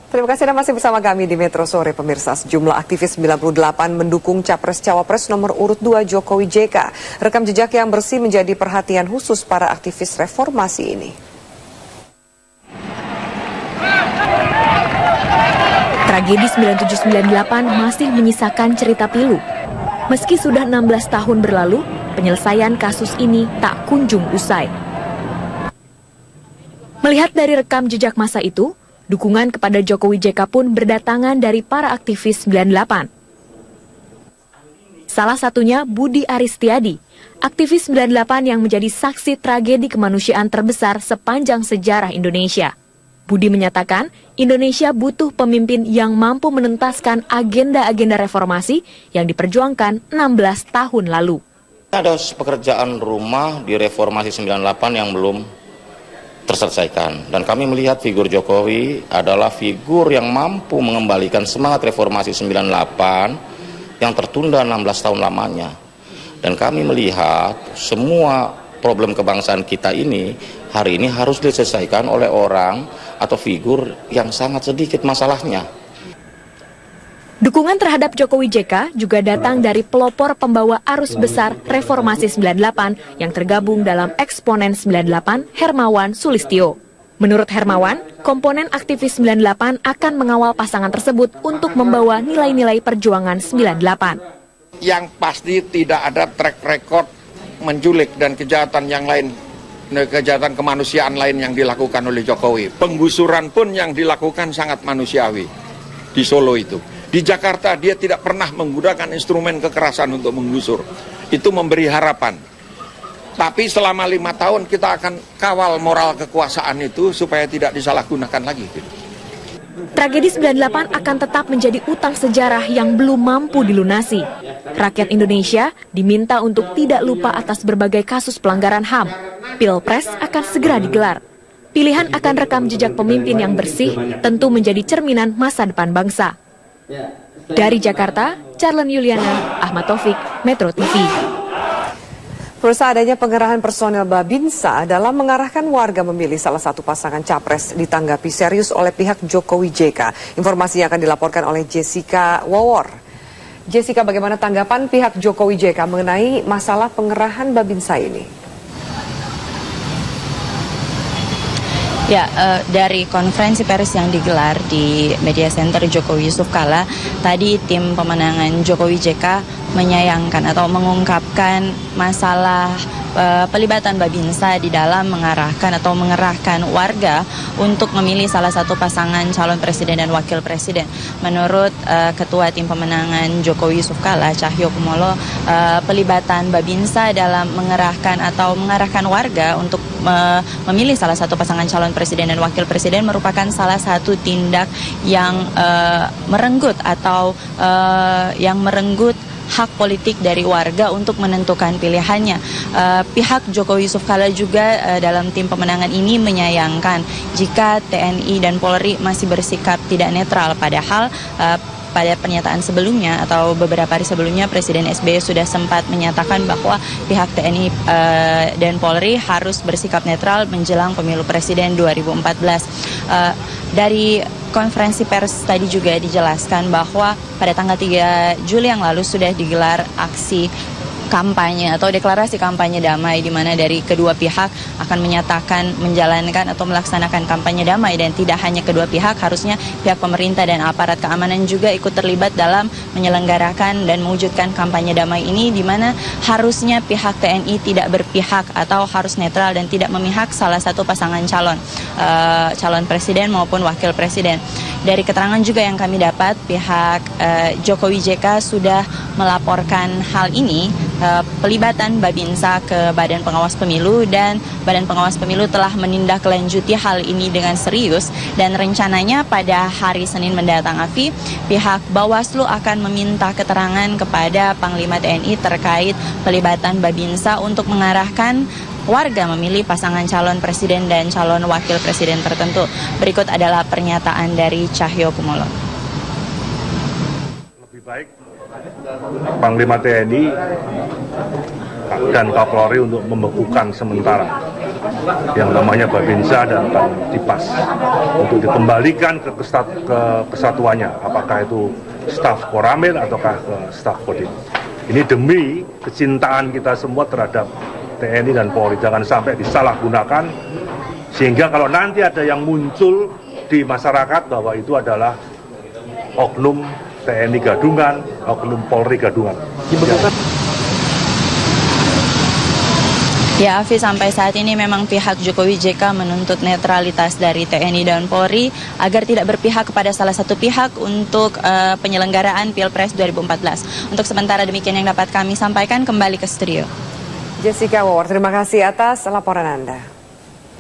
Terima kasih Anda masih bersama kami di Metro Sore, pemirsa. Sejumlah aktivis 98 mendukung Capres-Cawapres nomor urut 2 Jokowi JK. Rekam jejak yang bersih menjadi perhatian khusus para aktivis reformasi ini. Tragedi 9798 masih menyisakan cerita pilu. Meski sudah 16 tahun berlalu, penyelesaian kasus ini tak kunjung usai. Melihat dari rekam jejak masa itu, dukungan kepada Jokowi JK pun berdatangan dari para aktivis 98. Salah satunya Budi Aristiadi, aktivis 98 yang menjadi saksi tragedi kemanusiaan terbesar sepanjang sejarah Indonesia. Budi menyatakan, Indonesia butuh pemimpin yang mampu menuntaskan agenda-agenda reformasi yang diperjuangkan 16 tahun lalu. Ada pekerjaan rumah di reformasi 98 yang belum terselesaikan. Dan kami melihat figur Jokowi adalah figur yang mampu mengembalikan semangat reformasi 98 yang tertunda 16 tahun lamanya. Dan kami melihat semua problem kebangsaan kita ini hari ini harus diselesaikan oleh orang atau figur yang sangat sedikit masalahnya. Dukungan terhadap Jokowi JK juga datang dari pelopor pembawa arus besar reformasi 98 yang tergabung dalam Eksponen 98, Hermawan Sulistyo. Menurut Hermawan, komponen aktivis 98 akan mengawal pasangan tersebut untuk membawa nilai-nilai perjuangan 98. Yang pasti tidak ada track record menculik dan kejahatan yang lain, kejahatan kemanusiaan lain yang dilakukan oleh Jokowi. Penggusuran pun yang dilakukan sangat manusiawi di Solo itu. Di Jakarta dia tidak pernah menggunakan instrumen kekerasan untuk menggusur. Itu memberi harapan. Tapi selama 5 tahun kita akan kawal moral kekuasaan itu supaya tidak disalahgunakan lagi. Tragedi 98 akan tetap menjadi utang sejarah yang belum mampu dilunasi. Rakyat Indonesia diminta untuk tidak lupa atas berbagai kasus pelanggaran HAM. Pilpres akan segera digelar. Pilihan akan rekam jejak pemimpin yang bersih tentu menjadi cerminan masa depan bangsa. Dari Jakarta, Charlen Yuliana, Ahmad Taufik, Metro TV. Pemirsa, adanya pengerahan personel Babinsa dalam mengarahkan warga memilih salah satu pasangan capres ditanggapi serius oleh pihak Jokowi JK. Informasi yang akan dilaporkan oleh Jessica Wawor. Jessica, bagaimana tanggapan pihak Jokowi JK mengenai masalah pengerahan Babinsa ini? Ya, dari konferensi pers yang digelar di Media Center Jokowi Yusuf Kala, tadi tim pemenangan Jokowi JK menyayangkan atau mengungkapkan masalah pelibatan Babinsa di dalam mengarahkan atau mengerahkan warga untuk memilih salah satu pasangan calon presiden dan wakil presiden. Menurut Ketua Tim Pemenangan Jokowi Yusuf Kala, Cahyo Kumolo, pelibatan Babinsa dalam mengerahkan atau mengarahkan warga untuk memilih salah satu pasangan calon presiden dan wakil presiden merupakan salah satu tindak yang merenggut atau yang merenggut hak politik dari warga untuk menentukan pilihannya. Pihak Jokowi Yusuf Kala juga dalam tim pemenangan ini menyayangkan jika TNI dan Polri masih bersikap tidak netral, padahal pada pernyataan sebelumnya atau beberapa hari sebelumnya Presiden SBY sudah sempat menyatakan bahwa pihak TNI dan Polri harus bersikap netral menjelang pemilu presiden 2014. Dari konferensi pers tadi juga dijelaskan bahwa pada tanggal 3 Juli yang lalu sudah digelar aksi kampanye atau deklarasi kampanye damai di mana dari kedua pihak akan menyatakan menjalankan atau melaksanakan kampanye damai, dan tidak hanya kedua pihak, harusnya pihak pemerintah dan aparat keamanan juga ikut terlibat dalam menyelenggarakan dan mewujudkan kampanye damai ini, di mana harusnya pihak TNI tidak berpihak atau harus netral dan tidak memihak salah satu pasangan calon presiden maupun wakil presiden. Dari keterangan juga yang kami dapat, pihak Jokowi JK sudah melaporkan hal ini, pelibatan Babinsa ke Badan Pengawas Pemilu, dan Badan Pengawas Pemilu telah menindaklanjuti hal ini dengan serius, dan rencananya pada hari Senin mendatang, Afi, pihak Bawaslu akan meminta keterangan kepada Panglima TNI terkait pelibatan Babinsa untuk mengarahkan warga memilih pasangan calon presiden dan calon wakil presiden tertentu. Berikut adalah pernyataan dari Cahyo Kumolo. Lebih baik Panglima TNI dan Kapolri untuk membekukan sementara yang namanya Babinsa dan Tipas untuk dikembalikan ke kesatuannya, apakah itu staf Koramil ataukah ke staf Kodim. Ini demi kecintaan kita semua terhadap TNI dan Polri, jangan sampai disalahgunakan sehingga kalau nanti ada yang muncul di masyarakat bahwa itu adalah oknum TNI gadungan, oknum Polri gadungan. Ya, Afi, sampai saat ini memang pihak Jokowi JK menuntut netralitas dari TNI dan Polri agar tidak berpihak kepada salah satu pihak untuk penyelenggaraan Pilpres 2014. Untuk sementara demikian yang dapat kami sampaikan, kembali ke studio. Jessica Wawar, terima kasih atas laporan Anda.